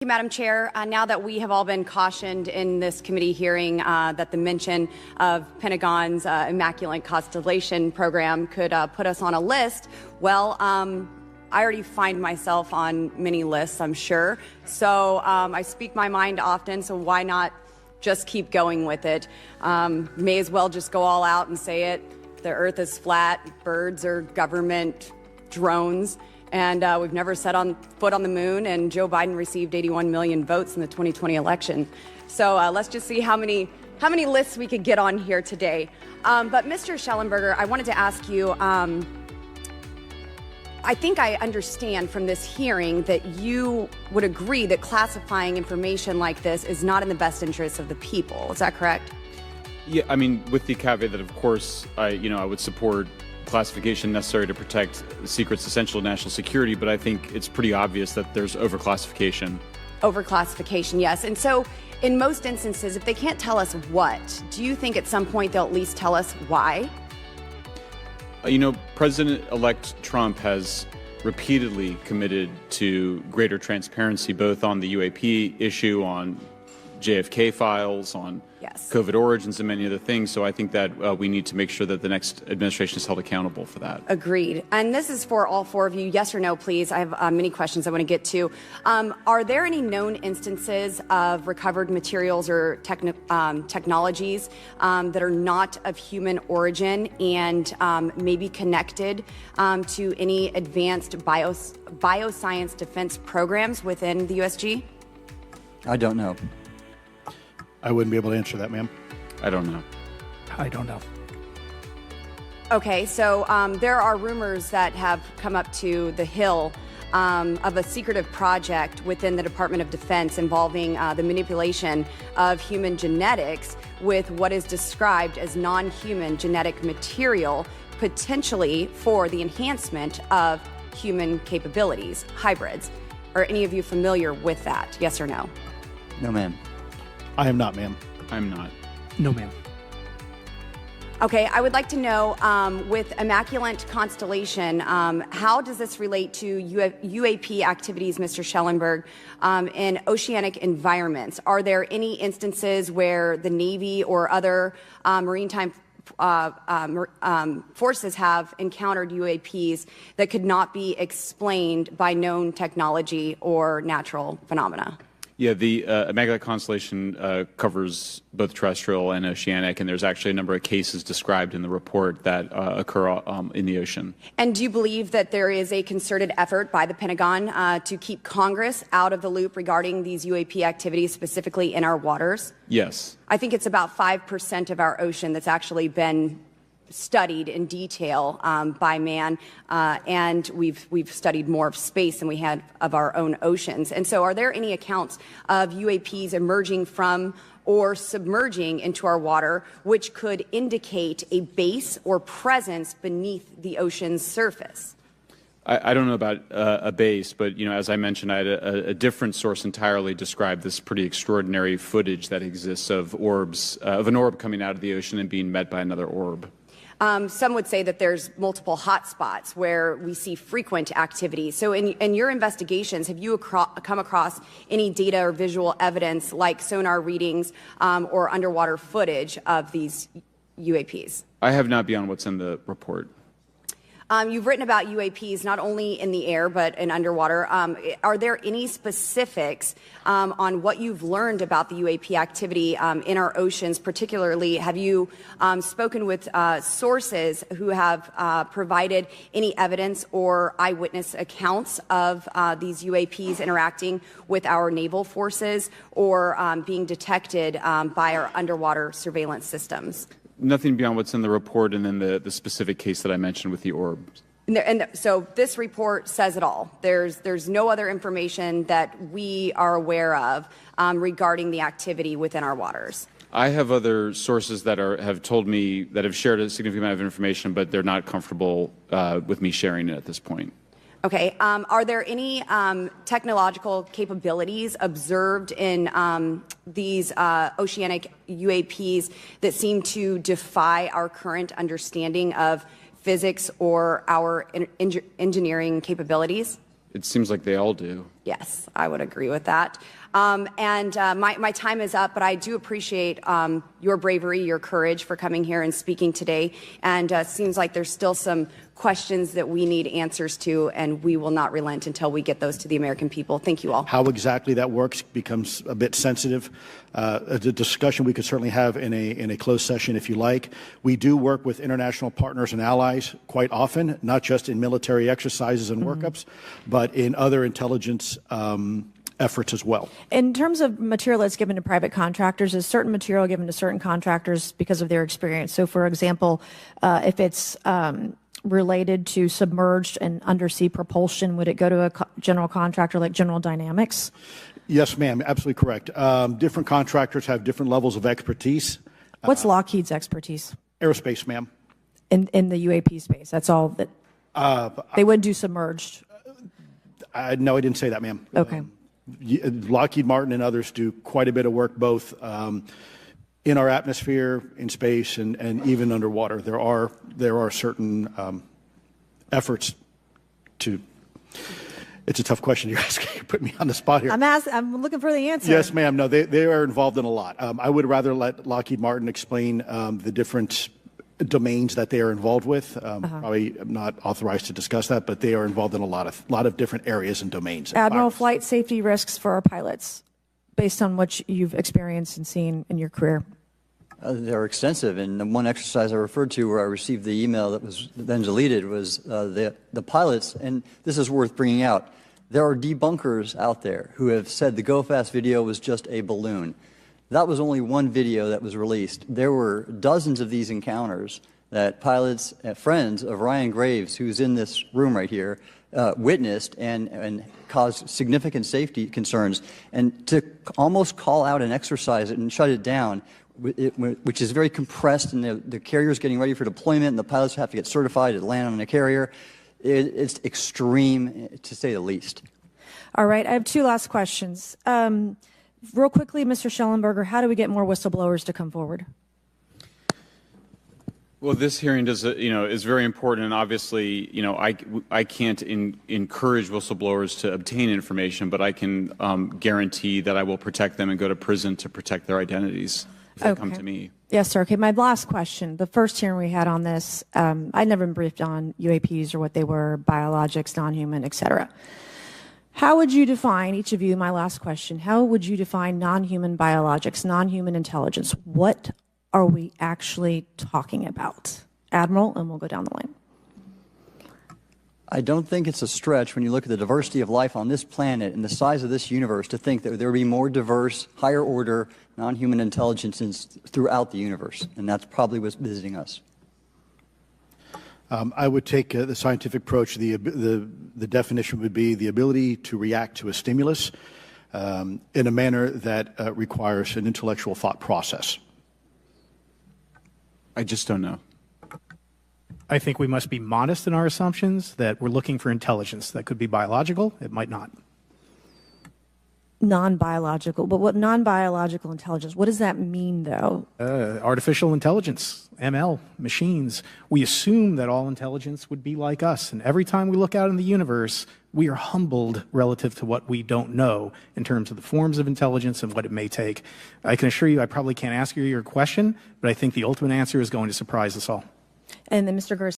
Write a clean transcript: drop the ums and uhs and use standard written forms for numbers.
you, Madam Chair. Now that we have all been cautioned in this committee hearing that the mention of Pentagon's Immaculate Constellation program could put us on a list, well, I already find myself on many lists, I'm sure. So I speak my mind often, so why not just keep going with it? May as well just go all out and say it. The Earth is flat, birds are government drones, and we've never set foot on the moon, and Joe Biden received 81 million votes in the 2020 election. So let's just see how many lists we could get on here today. But Mr. Schellenberger, I wanted to ask you, I think I understand from this hearing that you would agree that classifying information like this is not in the best interest of the people. Is that correct? Yeah, I mean, with the caveat that, of course, I would support classification necessary to protect secrets essential to national security, but I think it's pretty obvious that there's overclassification. Overclassification, yes. And so in most instances, if they can't tell us what, do you think at some point they'll at least tell us why? President-elect Trump has repeatedly committed to greater transparency, both on the UAP issue, on JFK files, on COVID origins, and many other things. So I think that we need to make sure that the next administration is held accountable for that. Agreed. And this is for all four of you. Yes or no, please. I have many questions I want to get to. Are there any known instances of recovered materials or technologies that are not of human origin and maybe connected to any advanced bioscience defense programs within the USG? I don't know. I wouldn't be able to answer that, ma'am. I don't know. I don't know. Okay, so there are rumors that have come up to the Hill of a secretive project within the Department of Defense involving the manipulation of human genetics with what is described as non-human genetic material, potentially for the enhancement of human capabilities, hybrids. Are any of you familiar with that? Yes or no? No, ma'am. I am not, ma'am. I'm not. No, ma'am. Okay, I would like to know, with Immaculate Constellation, how does this relate to UAP activities, Mr. Schellenberg, in oceanic environments? Are there any instances where the Navy or other maritime forces have encountered UAPs that could not be explained by known technology or natural phenomena? Yeah, the Immaculate Constellation covers both terrestrial and oceanic, and there's actually a number of cases described in the report that occur in the ocean. And do you believe that there is a concerted effort by the Pentagon to keep Congress out of the loop regarding these UAP activities, specifically in our waters? Yes. I think it's about 5% of our ocean that's actually been studied in detail by man, and we've studied more of space than we had of our own oceans. And so are there any accounts of UAPs emerging from or submerging into our water which could indicate a base or presence beneath the ocean's surface? I don't know about a base, but as I mentioned, I had a different source entirely describe this pretty extraordinary footage that exists of orbs, of an orb coming out of the ocean and being met by another orb. Some would say that there's multiple hot spots where we see frequent activity. So in your investigations, have you come across any data or visual evidence like sonar readings or underwater footage of these UAPs? I have not beyond what's in the report. You've written about UAPs not only in the air but in underwater. Are there any specifics on what you've learned about the UAP activity in our oceans? Particularly, have you spoken with sources who have provided any evidence or eyewitness accounts of these UAPs interacting with our naval forces or being detected by our underwater surveillance systems? Nothing beyond what's in the report and then the specific case that I mentioned with the orbs. And so this report says it all. There's no other information that we are aware of regarding the activity within our waters. I have other sources that have told me that have shared a significant amount of information, but they're not comfortable with me sharing it at this point. Okay. Are there any technological capabilities observed in these oceanic UAPs that seem to defy our current understanding of physics or our engineering capabilities? It seems like they all do. Yes, I would agree with that. My time is up, but I do appreciate your bravery, your courage for coming here and speaking today. And it seems like there's still some questions that we need answers to, and we will not relent until we get those to the American people. Thank you all. How exactly that works becomes a bit sensitive. A discussion we could certainly have in a closed session if you like. We do work with international partners and allies quite often, not just in military exercises and workups, but in other intelligence efforts as well. In terms of material that's given to private contractors, is certain material given to certain contractors because of their experience? So, for example, if it's related to submerged and undersea propulsion, would it go to a general contractor like General Dynamics? Yes, ma'am, absolutely correct. Different contractors have different levels of expertise. What's Lockheed's expertise? Aerospace, ma'am. In the UAP space, that's all that they would do submerged. No, I didn't say that, ma'am. Okay. Lockheed Martin and others do quite a bit of work both in our atmosphere, in space, and even underwater. There are certain efforts to. It's a tough question you're asking. You put me on the spot here. I'm looking for the answer. Yes, ma'am. No, they are involved in a lot. I would rather let Lockheed Martin explain the different domains that they are involved with. Probably I'm not authorized to discuss that, but they are involved in a lot of different areas and domains. Admiral, flight safety risks for our pilots, based on what you've experienced and seen in your career. They're extensive, and the one exercise I referred to where I received the email that was then deleted was the pilots, and this is worth bringing out. There are debunkers out there who have said the Go Fast video was just a balloon. That was only one video that was released. There were dozens of these encounters that pilots, friends of Ryan Graves, who's in this room right here, witnessed and caused significant safety concerns. And to almost call out and exercise it and shut it down, which is very compressed, and the carrier's getting ready for deployment, and the pilots have to get certified to land on a carrier, it's extreme, to say the least. All right, I have two last questions. Real quickly, Mr. Schellenberger, how do we get more whistleblowers to come forward? Well, this hearing is very important, and obviously, I can't encourage whistleblowers to obtain information, but I can guarantee that I will protect them and go to prison to protect their identities if they come to me. Yes, sir. Okay, my last question. The first hearing we had on this, I'd never been briefed on UAPs or what they were, biologics, non-human, et cetera. How would you define, each of you, my last question, how would you define non-human biologics, non-human intelligence? What are we actually talking about? Admiral, and we'll go down the line. I don't think it's a stretch when you look at the diversity of life on this planet and the size of this universe to think that there would be more diverse, higher order, non-human intelligences throughout the universe, and that's probably what's visiting us. I would take the scientific approach. The definition would be the ability to react to a stimulus in a manner that requires an intellectual thought process. I just don't know. I think we must be modest in our assumptions that we're looking for intelligence. That could be biological. It might not. Non-biological, but what non-biological intelligence, what does that mean, though? Artificial intelligence, ML, machines. We assume that all intelligence would be like us. And every time we look out in the universe, we are humbled relative to what we don't know in terms of the forms of intelligence and what it may take. I can assure you I probably can't ask you your question, but I think the ultimate answer is going to surprise us all. And then Mr. Garcia.